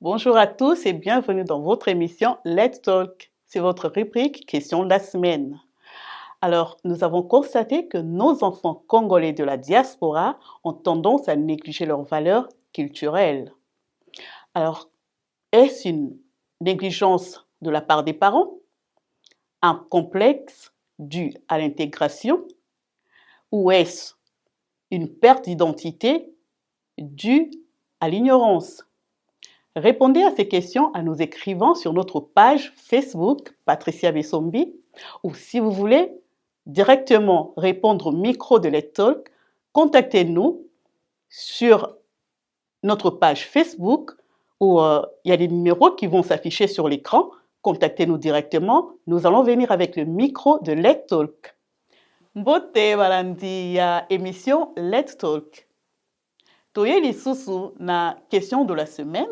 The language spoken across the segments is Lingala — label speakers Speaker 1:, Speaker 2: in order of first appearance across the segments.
Speaker 1: Bonjour à tous et bienvenue dans votre émission Let's Talk. C'est votre rubrique Question de la semaine. Alors, nous avons constaté que nos enfants congolais de la diaspora ont tendance à négliger leurs valeurs culturelles. Alors, est-ce une négligence de la part des parents, un complexe dû à l'intégration, ou est-ce une perte d'identité due à l'ignorance? Répondez à ces questions en nous écrivant sur notre page Facebook Patricia Bessombi ou si vous voulez directement répondre au micro de Let's Talk, contactez-nous sur notre page Facebook où il y a des numéros qui vont s'afficher sur l'écran. Contactez-nous directement. Nous allons venir avec le micro de Let's Talk. Mbote balandi ya émission Let's Talk. Toye lisusu na question de la semaine.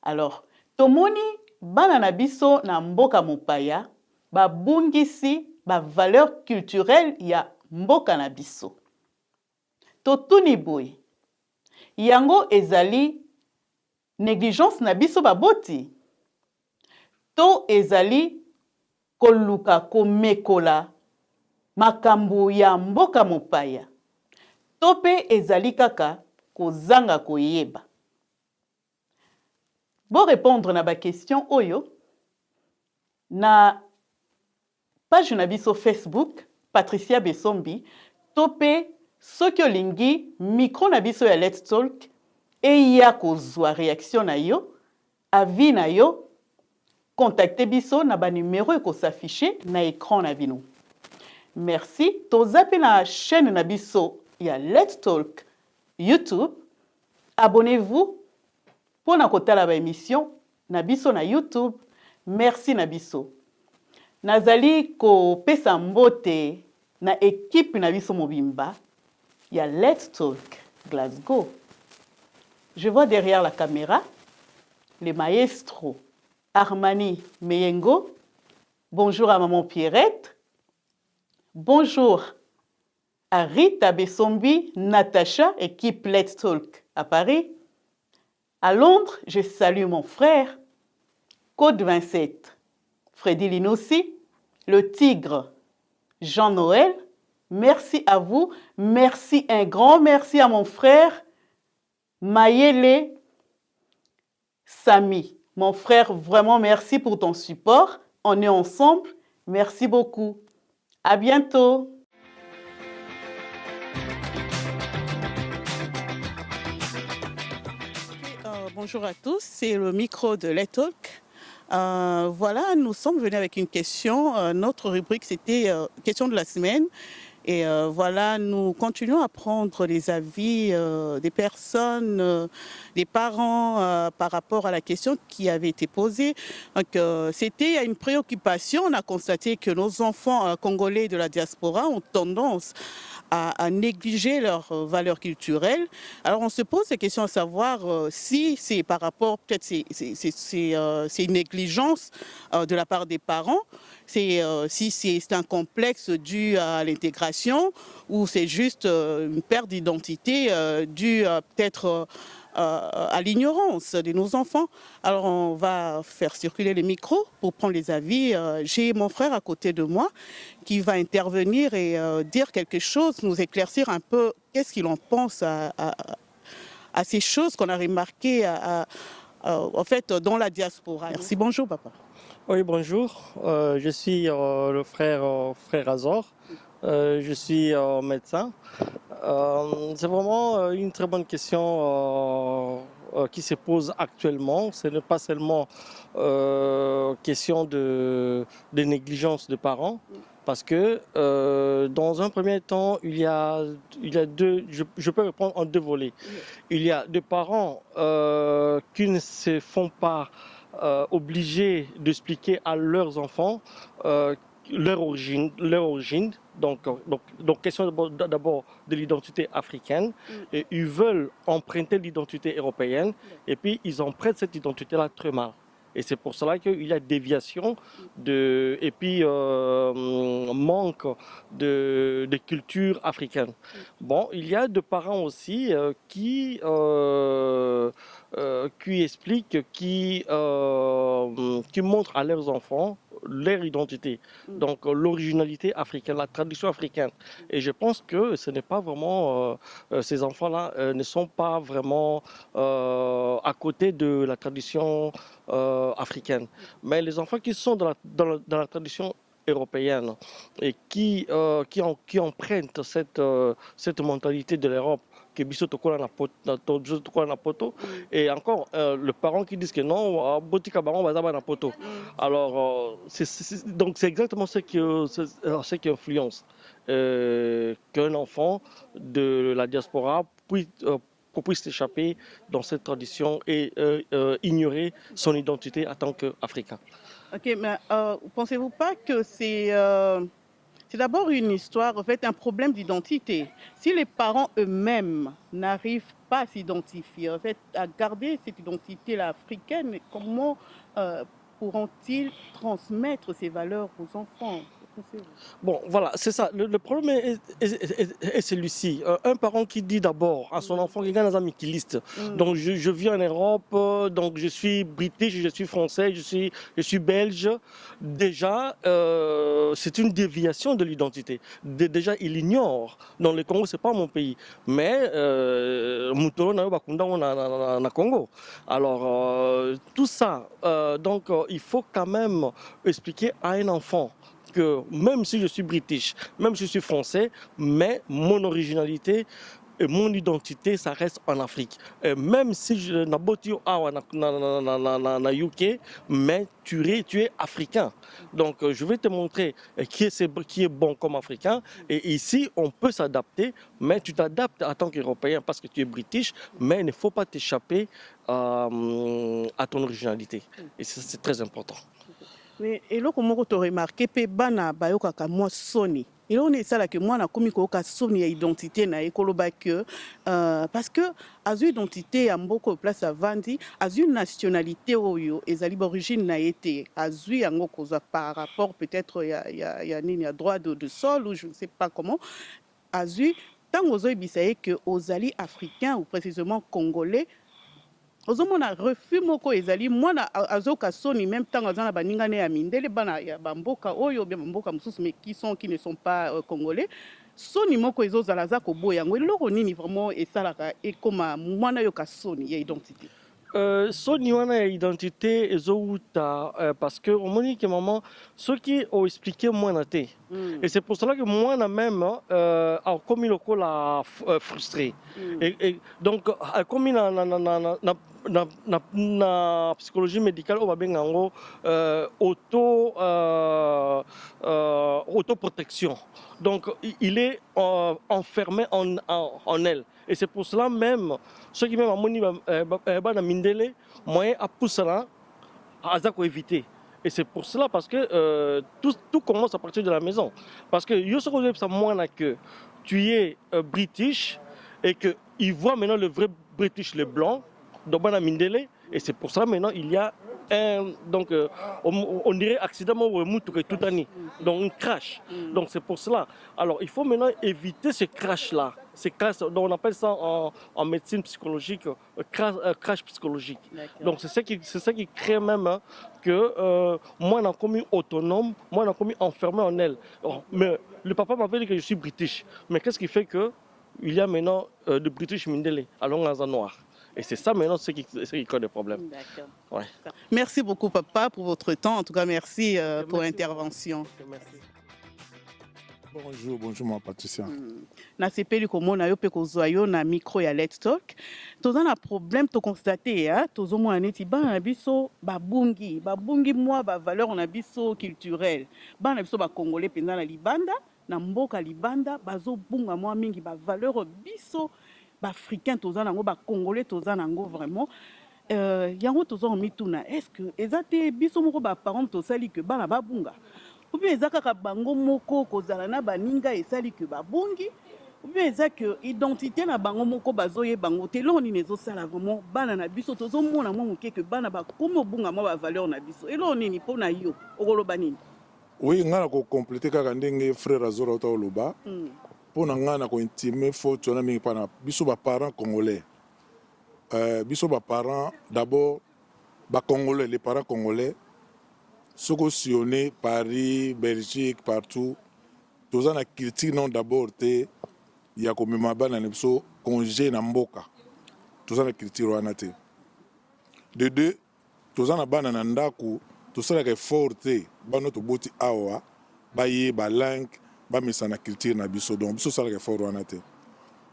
Speaker 1: Alors, tomoni bana na biso na mboka mopaya babungisi ba valeur culturelle ya mboka na biso. Totuni boye. Yango ezali négligence na biso baboti. To ezali koluka komekola makambo ya mboka mopaya. To pe ezali kaka kozanga koyeba. Pour répondre à ma question oyo na page na biso Facebook Patricia Bessombi topé soki olingi micro na biso ya Let's Talk eya kozwa réaction na yo avis na yo contactez biso na ba numéro eko s'afficher na écran na bino. Merci. Tozape na chaîne na biso ya Let's Talk YouTube. Abonnez-vous pour na kotala ba émission na biso na YouTube. Merci na biso. Nazali ko pesa mbote na équipe na biso mobimba ya Let's Talk Glasgow. Je vois derrière la caméra le maestro Armani Meyengo. Bonjour à maman Pierrette. Bonjour à Rita Bessombi, Natacha, équipe Let's Talk à Paris. À Londres, je salue mon frère, Code 27, Freddy Linossi, le Tigre, Jean-Noël. Merci à vous. Merci, un grand merci à mon frère, Mayele Sami. Mon frère, vraiment merci pour ton support. On est ensemble. Merci beaucoup. À bientôt. Bonjour à tous, c'est le micro de Let's Talk. Voilà, nous sommes venus avec une question. Notre rubrique, c'était question de la semaine. Et voilà, nous continuons à prendre les avis des personnes, des parents par rapport à la question qui avait été posée. Donc, c'était une préoccupation. On a constaté que nos enfants congolais de la diaspora ont tendance à négliger leurs valeurs culturelles. Alors on se pose la question à savoir si c'est par rapport, peut-être c'est une négligence de la part des parents, si c'est un complexe dû à l'intégration ou c'est juste une perte d'identité due peut-être à l'ignorance de nos enfants. Alors on va faire circuler les micros pour prendre les avis. J'ai mon frère à côté de moi qui va intervenir et dire quelque chose, nous éclaircir un peu qu'est-ce qu'il en pense à ces choses qu'on a remarquées en fait dans la diaspora. Merci, bonjour papa.
Speaker 2: Oui, bonjour. Je suis le frère Azor. Je suis médecin. C'est vraiment une très bonne question qui se pose actuellement. Ce n'est pas seulement question de négligence de parents, parce que dans un premier temps, il y a deux, je peux répondre en deux volets. Il y a des parents qui ne se font pas obligés d'expliquer à leurs enfants leur origine. Donc question d'abord de l'identité africaine. Et ils veulent emprunter l'identité européenne et puis ils empruntent cette identité-là très mal. Et c'est pour cela qu'il y a déviation et puis manque de culture africaine. Bon, il y a des parents aussi qui expliquent, qui montrent à leurs enfants leur identité, donc l'originalité africaine, la tradition africaine. Et je pense que ce n'est pas vraiment, ces enfants-là ne sont pas vraiment à côté de la tradition africaine. Mais les enfants qui sont dans la tradition européenne et qui empruntent cette mentalité de l'Europe, que biso tokola na poto, et encore le parent qui dit que non, botika baron bazaba na poto. Alors donc c'est exactement ce qui influence qu'un enfant de la diaspora puisse s'échapper dans cette tradition et ignorer son identité en tant qu'Africain.
Speaker 1: Ok, mais pensez-vous pas que c'est d'abord une histoire, en fait, un problème d'identité. Si les parents eux-mêmes n'arrivent pas à s'identifier, en fait, à garder cette identité-là africaine, comment pourront-ils transmettre ces valeurs aux enfants?
Speaker 2: Bon, voilà, c'est ça. Le problème est celui-ci. Un parent qui dit d'abord à son enfant qu'il y a un ami qui liste. Donc, je vis en Europe, donc je suis british, je suis français, je suis belge. Déjà, c'est une déviation de l'identité. Déjà, il ignore. Dans le Congo, c'est pas mon pays. Mais, Mutoro na Bakunda na Congo. Alors, tout ça, donc, il faut quand même expliquer à un enfant que même si je suis british, même si je suis français, mais mon originalité et mon identité, ça reste en Afrique. Et même si je n'ai pas na UK, mais tu es africain. Donc je vais te montrer qui est bon comme africain. Et ici, on peut s'adapter, mais tu t'adaptes en tant qu'Européen parce que tu es british, mais il ne faut pas t'échapper à ton originalité. Et ça, c'est très important.
Speaker 1: Mais eloko moko to remarqué pe bana bayokaka mwa soni. Eloko ne esalaka mwana akomi koyoka soni ya identité na ye koloba que parce que azwi identité ya mboka place avandi, azwi nationalité oyo ezali d'origine na ye te, azwi yango kozwa par rapport peut-être ya nini ya droit de sol ou je ne sais pas comment, azwi ntango ozoyebisa ye que ozali africain ou précisément congolais, ozomona refus moko ezali mwana azoka soni même ntango aza na baninga ne ya mindele bana ya bamboka oyo bien bamboka mosusu mais qui ne sont pas congolais, soni moko ezozala aza koboya yango eloko nini vraiment esalaka ekoma mwana yoka soni ya identité?
Speaker 2: Soni wana ya identité ezouta parce que omoni ke maman ceux qui ont expliqué mwana te. Et c'est pour cela que mwana même a commis le col frustré. Et donc a commis na psychologie médicale on va bien en autoprotection. Donc il est enfermé en elle. Et c'est pour cela même ceux qui même amoni bana mindele moyen à pousser là à éviter. Et c'est pour cela parce que tout commence à partir de la maison. Parce que yo se connaît ça moins que tu es british et que il voit maintenant le vrai british le blanc dans bana mindele. Et c'est pour ça maintenant il y a donc on dirait accidentellement tout année, donc une crash. Donc c'est pour cela. Alors il faut maintenant éviter ce crash là. Donc on appelle ça en médecine psychologique crash psychologique. Donc c'est ça qui crée même que moi on a commis autonome, moi on a commis enfermé en elle. Alors, mais le papa m'avait dit que je suis british. Mais qu'est-ce qui fait que il y a maintenant de british mindele alors dans un noir. Et c'est ça maintenant ce qui crée des problèmes.
Speaker 1: D'accord.
Speaker 2: Ouais.
Speaker 1: Merci beaucoup papa pour votre temps. En tout cas, merci pour l'intervention.
Speaker 3: Bonjour ma Patricia.
Speaker 1: Nasepeli komona yo pe kozwa yo na micro ya Let's Talk. Toza na problème to constater tozomona neti bana na biso babungi mwa ba valeur na biso culturelle. Bana na biso ba congolais penza na libanda na mboka libanda bazobunga mwa mingi ba valeur biso ba africain toza nango ba congolais toza nango vraiment yango toza mituna est-ce que ezate biso moko ba parents tosali que bana babunga ou bien ezaka ka bango moko kozala na baninga esali que babungi ou bien ça que identité na bango moko bazoye bango te lo ni nezo sala vraiment bana na biso tozo mona mo moke que bana ba komo bunga mo ba valeur na biso elo nini pona yo okoloba nini.
Speaker 3: Oui, ngana ko compléter kaka ndenge frère Azora ota oloba pona ngana ko intimer faut tona mingi pana biso ba parents congolais. Biso ba parents d'abord ba congolais, les parents congolais soko sillonné Paris, Belgique, partout. Toza na culture non d'abord te ya ko mema bana na biso congé na mboka. Toza na culture wana te. De deux, toza na bana na ndako tosalaka effort te bano toboti awa baye ba langue ba mesa na culture na biso donc biso salaka effort wana te.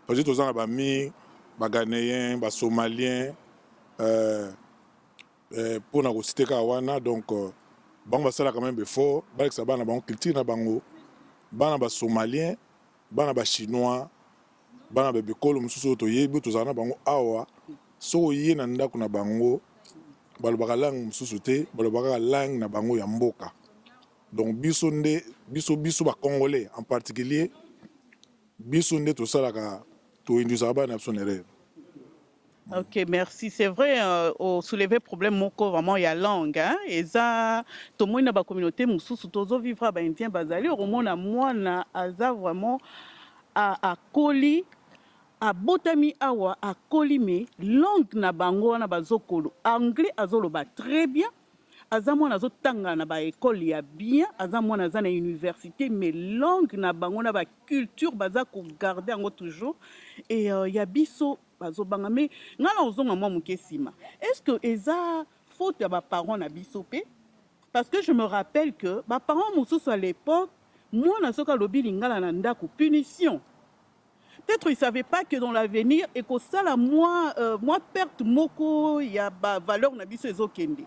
Speaker 3: Parce que toza na ba mi ba Ghanéens, ba Somaliens pour na ko citer ka wana donc bango basala quand même effort balekisa bana bango culture na bango bana ba Somaliens bana ba Chinois bana ba bikolo mosusu toyebi tozala na bango awa so ye na ndako na bango balobaka langue mosusu te balobaka langue na bango ya mboka donc biso nde biso ba congolais en particulier biso nde tosalaka toindusaka bana na biso na erreur.
Speaker 1: Ok, merci. C'est vrai, au soulever problème moko vraiment il y a langue hein et ça tout le monde dans la communauté mususu tozo vivre ba indien bazali au monde na mwana aza vraiment à koli a botami awa a koli me langue na bango na bazokolo anglais azoloba très bien aza mwana azotanga na ba école ya bien aza mwana aza na université mais langue na bango na ba culture baza ko garder yango toujours et ya biso bazobanga mais ngala ozonga mwa moke sima est-ce que eza faute ya ba parents na biso pe parce que je me rappelle que ba parents mosusu à l'époque mwana soka lobi lingala na ndako punition. Peut-être ils ne savaient pas que dans l'avenir, et que ça, là, moi, perte moko, il y a ba valeur na biso ezokende.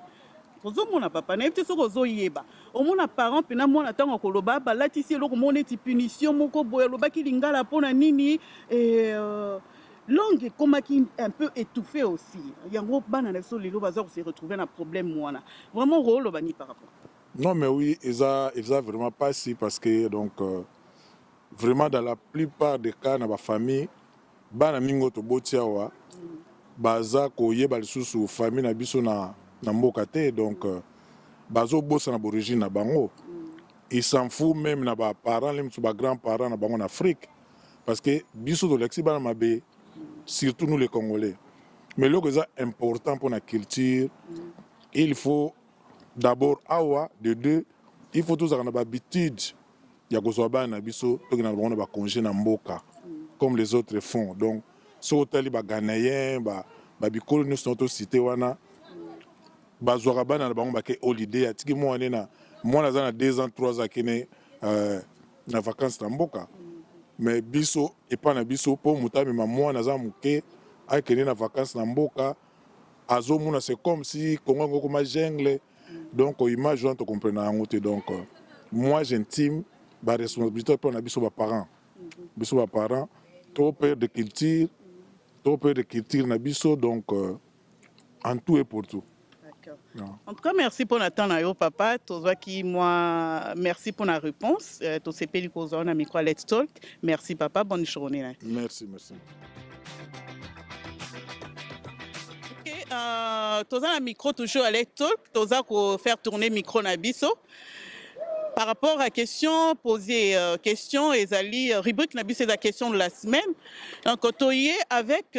Speaker 1: Ozo mona papa, na yebite soko ozo yeba. O mona parent pena mona tango koloba, ba latisi eloko mona ti punition moko boya loba ki lingala pona nini et langue komaki un peu étouffée aussi. Yango bana na biso lelo baza ko se retrouver na problème mwana. Vraiment rôle bani par rapport.
Speaker 3: Non mais oui, ils a vraiment pas si parce que donc vraiment dans la plupart des cas na ba famille bana mingo to botiawa baza ko yeba lisusu famille na biso na mboka te donc bazo bossa na origine na bango ils s'en fout même na ba parents les ba grands-parents na bango en Afrique parce que biso to lexi bana mabe surtout nous les Congolais mais le que c'est important pour la culture il faut d'abord awa de deux il faut tous avoir l'habitude ya kozwa bana biso to na bango na ba congé na mboka comme les autres font donc so tali ba Ghanéens ba bikolo nous sont cité wana bazwaka bana na bango ba ke holiday atiki mwana na mwana za na 2 ans 3 ans kene na vacances na mboka mais biso epa na biso po mutami ma mwana za muke akene na vacances na mboka azomuna c'est comme si Congo ngoko ma jungle donc image on te comprendre en côté donc moi j'intime ba responsabilité pour na biso ba parents trop peur de culture na biso donc en tout et pour tout.
Speaker 1: D'accord. En tout cas, merci pour l'attente, papa. Moi, merci pour la réponse. Tout ce pays qu'on a micro Let's Talk. Merci, papa. Bonne journée.
Speaker 3: Merci.
Speaker 1: Ok. Tous un micro toujours à Let's Talk. Tous à faire tourner micro na biso. Par rapport à la question posée, question Ezali, rubrique Nabi, c'est la question de la semaine. Donc, avec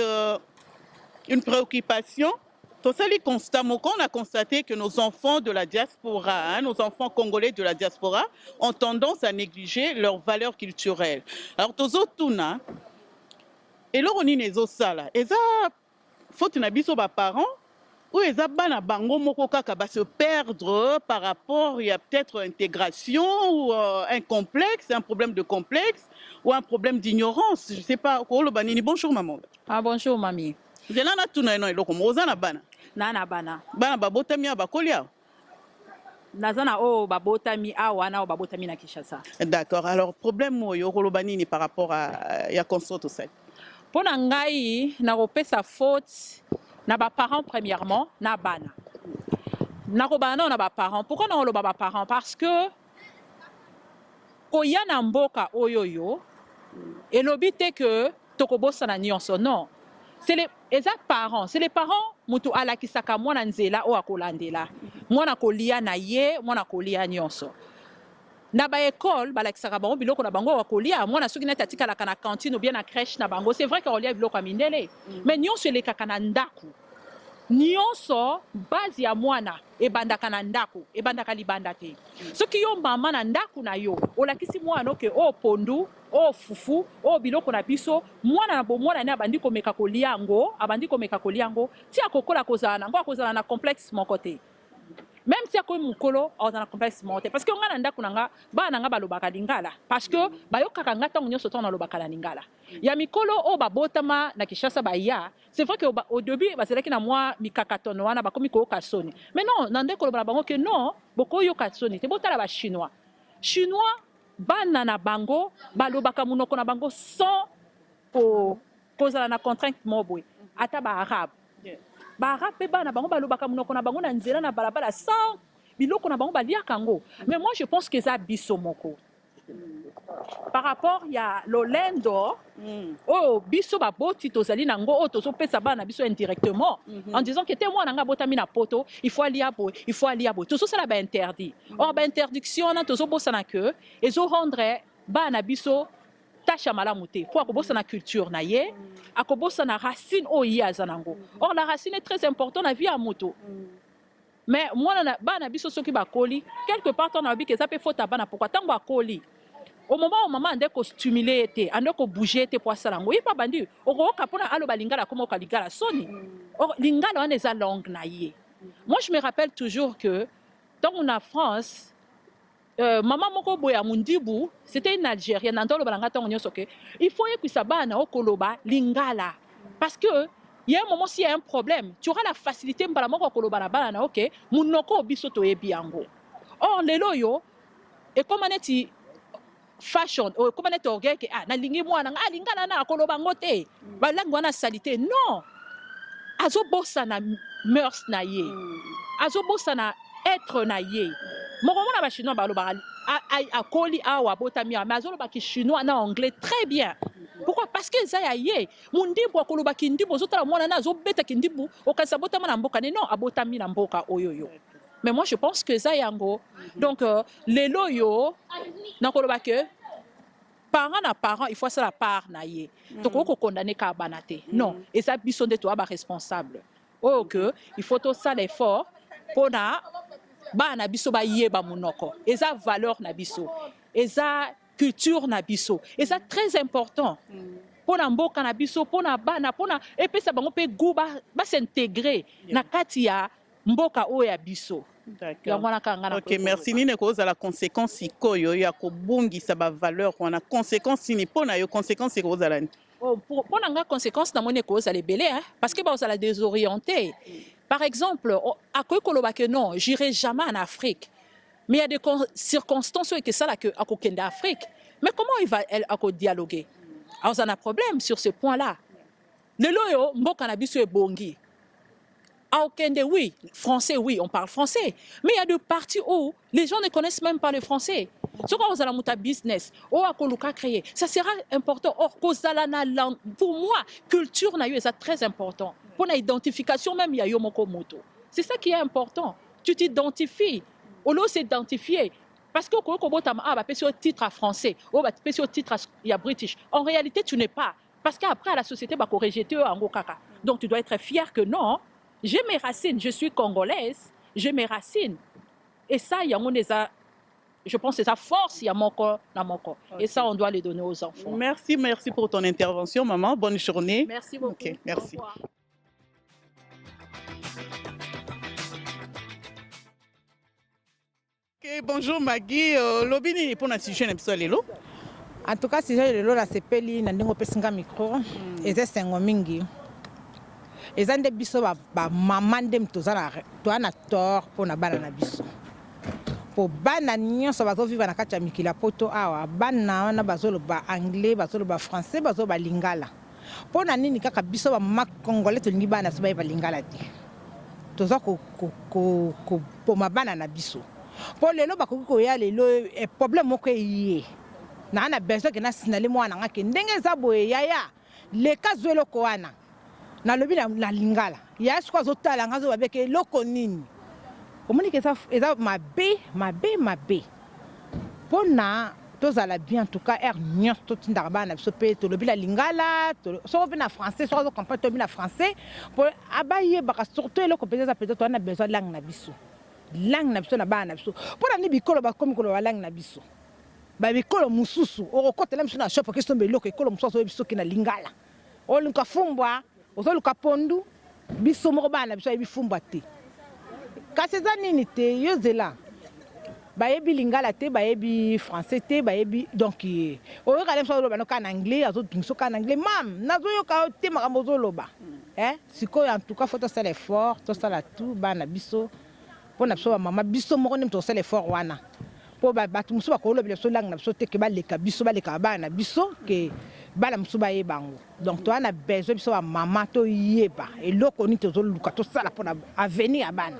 Speaker 1: une préoccupation, tout ça, les constats, on a constaté que nos enfants de la diaspora, nos enfants congolais de la diaspora, ont tendance à négliger leurs valeurs culturelles. Alors, tous autres, et là, on est les sala. Et ça, faut que nous parents. Ou les bana bango moko kaka va se perdre par rapport, il y a peut-être intégration ou un complexe, un problème de complexe ou un problème d'ignorance. Je ne sais pas. Bonjour maman.
Speaker 4: Ah bonjour mamie.
Speaker 1: Jena na tuna ino iloko moza na bana.
Speaker 4: Na bana.
Speaker 1: Bana babotami abakolia.
Speaker 4: Nazana o babotami awa na o babotami na Kinshasa.
Speaker 1: D'accord. Alors problème moyo kolobani par rapport à ya construire tout ça.
Speaker 4: Pour ngai na kopesa faute na ba parents premièrement na bana. Na kobana na ba parents. Pourquoi na lo ba parents parce que koya na mboka oyoyo Et l'obit est que tokobosa na nyonso non. C'est les parents, c'est les parents mutu ala kisaka mwana nzela o akolandela. Mwana kolia na ye, mwana kolia nyonso. Na ba école ba la kisaka bango biloko na bango wakolia, mwana soki neta tika la kana cantine ou bien na crèche na bango. C'est vrai qu'on lia biloko amindele. Mais nyonso le kakana ndaku. Nyonso base ya mwana ebandaka na ndaku, ebandaka libanda te. Soki yo mama na ndaku na yo, olakisi mwana oke o pondu, o fufu, o biloko na biso, mwana na bomwana ne abandi komeka kolia yango, abandi komeka kolia yango, ti akokola kozala nango akozala na complexe mon côté. Même si akoyi mukolo ozala na complexe mon côté parce que nga na ndaku nanga ba nanga balobaka lingala parce que bayokaka nga tango nyonso tona lobaka na lingala. Ya mikolo o babotama na Kinshasa baya, c'est vrai que au début bazalaki na moi mikakatono wana bakomi ko kasoni. Mais non, na ndeko loba bango que non, boko yo kasoni te botala ba chinois. Chinois bana na bango balobaka munoko na bango sans kozala na contrainte mobwe ata ba arabe. Ba arabe bana bango balobaka munoko na bango na nzela na balabala sans biloko na bango balia kango. Mais moi je pense que ça biso moko. Par rapport ya lolendo oh biso ba boti tozali nango o tozo pesa bana biso indirectement en disant que témoin nanga botami na poto il faut aller à boy tozo sala ba interdit or ba interdiction na tozo bosana que ezo rendre bana biso tacha malamu te pour akobosa na culture na ye akobosa na racine o ya zanango. Or la racine est très importante na vie à moto. Mais moi na bana biso soki ba koli quelque part on a vu que ça peut faute bana pourquoi tango akoli. Au moment où maman ande ko stimuler te, ande ko bouger te pour ça lango. Il pas bandi. O ko kapona alo balingala comme o kaligala soni. Or lingala on eza langue na ye. Moi je me rappelle toujours que dans la France maman moko boya mundibu, c'était une Algérienne ndolo balanga tango nyoso ke. Il faut que ça bana o koloba lingala parce que il y a un moment s'il y a un problème, tu auras la facilité mbala moko koloba na bana OK, munoko biso to yebi yango. Or lelo yo et comme aneti fashion o comment est orgueil que na lingi mwana lingala na koloba ngote ba langue na salité non azo bossa na mœurs na ye azo bossa na être na ye moko mona ba chinois ba loba a koli awa botami mais azo loba ki chinois na anglais très bien. Pourquoi? Parce que ça ye mundibu akoloba kindibu zotala mwana na azo beta kindibu okasa botama na mboka non abotami na mboka oyoyo. Mais moi, je pense que ça yango. Donc, les loyaux, que parent à parent, il faut ça la part naïe. Donc, on condamne qu'à banate. Non, et ça, ils sont de toi responsable. Oh que il faut tout ça l'effort pour na bana biso ba yeba munoko. Et ça valeur na biso. Et ça culture na biso. Et ça très important. Pour na mboka na biso, pour na bana, pour na et puis ça bango pe go ba s'intégrer na katia mboka oya biso.
Speaker 1: D'accord. Ok, merci. Nini cause à la conséquence ikoyo ya kobungisa ba valeur wana conséquence ni pona yo conséquence cause à la
Speaker 4: pour nanga conséquence na mone cause à les belé parce que ba ça la désorienter. Par exemple, à quoi koloba que non, j'irai jamais en Afrique. Mais il y a des circonstances où que ça là que à kokende Afrique. Mais comment il va elle à dialoguer? Alors on a un problème sur ce point-là. Le loyo mboka na biso e bongi. À Okende, oui, français, oui, on parle français. Mais il y a des parties où les gens ne connaissent même pas le français. Ce qu'on va la business, ou à Koluka créer, ça sera important. Or, pour moi, culture c'est très important. Pour l'identification même, il y a Yomoko Moto. C'est ça qui est important. Tu t'identifies. Au lieu de s'identifier. Parce que tu as titre à français, ou tu as titre à british. En réalité, tu n'es pas. Parce qu'après, la société va corriger en kaka. Donc, tu dois être fier que non. J'ai mes racines, je suis congolaise, j'ai mes racines. Et ça, il y a je pense que c'est sa force, il y a mon corps dans mon corps. Okay. Et ça, on doit les donner aux enfants.
Speaker 1: Merci pour ton intervention, maman. Bonne journée.
Speaker 4: Merci beaucoup.
Speaker 1: Okay, merci.
Speaker 4: Au revoir.
Speaker 1: Okay, bonjour Maggie. Lobini pour notre sujet lelo.
Speaker 5: En tout cas, si j'ai le la sepeli na ndingo pesinga micro, eza sengo mingi. Eza nde biso ba maman dem tozana toana tort pona bana na biso. Po bana nyonso bazo vivre na kati ya mikila poto awa bana wana bazolo ba anglais bazolo ba français bazolo ba lingala. Pona nini kaka biso ba mama congolais tolingi bana so ba lingala te. Toza ko po mabana na biso. Po lelo bakoki ko ya lelo problème moko yé. na besoin que na sinale mwana ngaki ndenge za boye yaya leka zwelo ko wana na lobi na lingala ya siko azotala ngazo babeke loko nini omoni ke eza mabe pona tozala bien en tout cas nyos totindaka bana biso pe tolobi la lingala soko pe na français soko zo comprendre tobi na français po abayebaka surtout eloko peut-être peut-être on a besoin langue na biso na bana biso pona ni bikolo bakomi koloba langue na biso babikolo mususu okokotela biso na shop kestombe eloko ekolo mususu oyebi soki na lingala oluka fumbwa ozoluka pondu biso moko bana biso ayebi fumbwa te kasi eza nini te yozela bayebi lingala te bayebi français te bayebi donc oyokala biso oloba noka na anglais azobingisa oka na anglais mam nazoyoka te makambo ozoloba sikoyo en tout cas faut tosala effort tosala tout bana biso mpona biso bamama biso moko nde tosala effort wana po bato mosusu bakolobela biso langue na biso te ke baleka biso baleka bana biso ke bana mosusu bayeba yango donc toza na besoin biso bamama toyeba eloko nini tozoluka tosala mpona avenir ya bana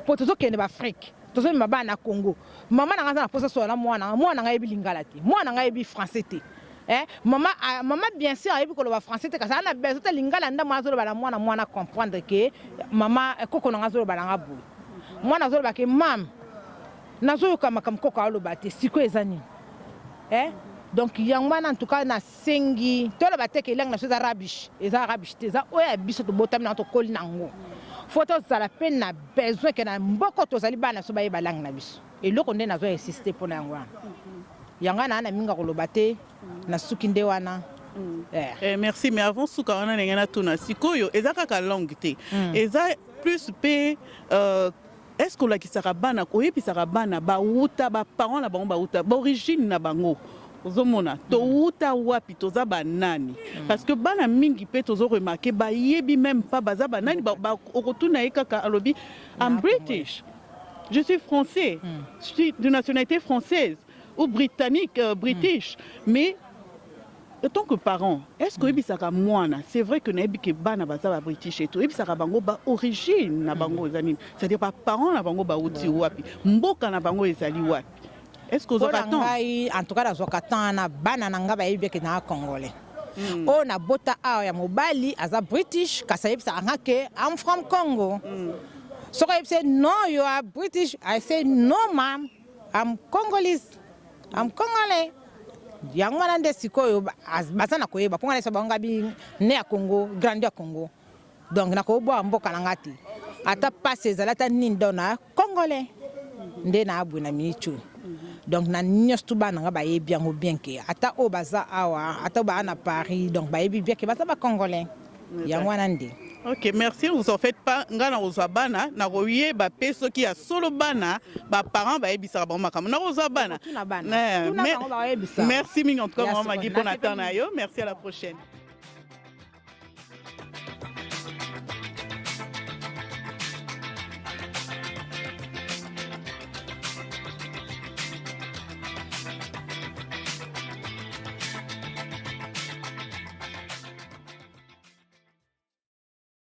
Speaker 5: po tozokende baafrike tozomema bana na congo mama nanga aza na mposa sola na mwana nanga ayebi lingala te mwana nanga ayebi français te mama bien sûr ayebi koloba français te kasi aza na besoin te lingala nda mwana azoloba na mwana comprendre ke mama koko nanga azoloba nanga boye mwana azoloba ke mam nazoyoka makambo koko aloba te sikoyo eza nini donc yango wana en tout cas nasengi toloba te ke elangue na biso eza rabish te eza oyo ya biso tobotami nango tokoli nango fo tozala mpe na besoin ke na mboko tozali bana biso bayeba langue na biso eloko nde nazo insiste mpona yango wana yango wana na mingi koloba te na suki nde wana
Speaker 1: merci mais avant suka wana ndenge natuna sikoyo eza kaka langue te eza plus mpe est-ce que olakisaka bana koyebisaka bana bauta baparent na bango bauta baorigine na bango ozomona touta wapi toza banani parce que bana mingi mpe tozo remarquer bayebi même pas baza banani okotuna ye kaka alobi I'm British, je suis français, je suis de nationalité française ou britannique, british, mais en tant que parent, est-ce que ebisaka mwana c'est vrai que nayebi ke bana baza ba british et tout ebisaka bango ba origine na bango ezali c'est-à-dire ba parents na bango bauti wapi mboka na bango ezali wapi. Est-ce que vous avez
Speaker 5: en tout cas dans Zokatana bana nanga bayebi ke na congolais o na bota a ya mobali aza british kasa yebisa ngake I'm from Congo so I say no you are British I say no ma'am I'm Congolese I'm Congolais yango wana nde sikoyo baza na koyeba ponga lesa banga bi ne ya Congo grandi ya Congo donc na ko bo mboka na ngati ata passe ezalata nindona Congolais nde na abu na michu donc na nyos tu bana nga bayebi yango bien ke ata o baza awa ata ba na Paris donc bayebi bien ke baza ba Congolais yango wana nde.
Speaker 1: Ok, merci. Vous en faites pas. Ngana rozabana na roye ba peso qui a solo bana ba parents ba ebisa ba makam na rozabana.
Speaker 5: Merci
Speaker 1: Merci mingi en tout cas maman Magui pour attendre yo. Merci à la prochaine.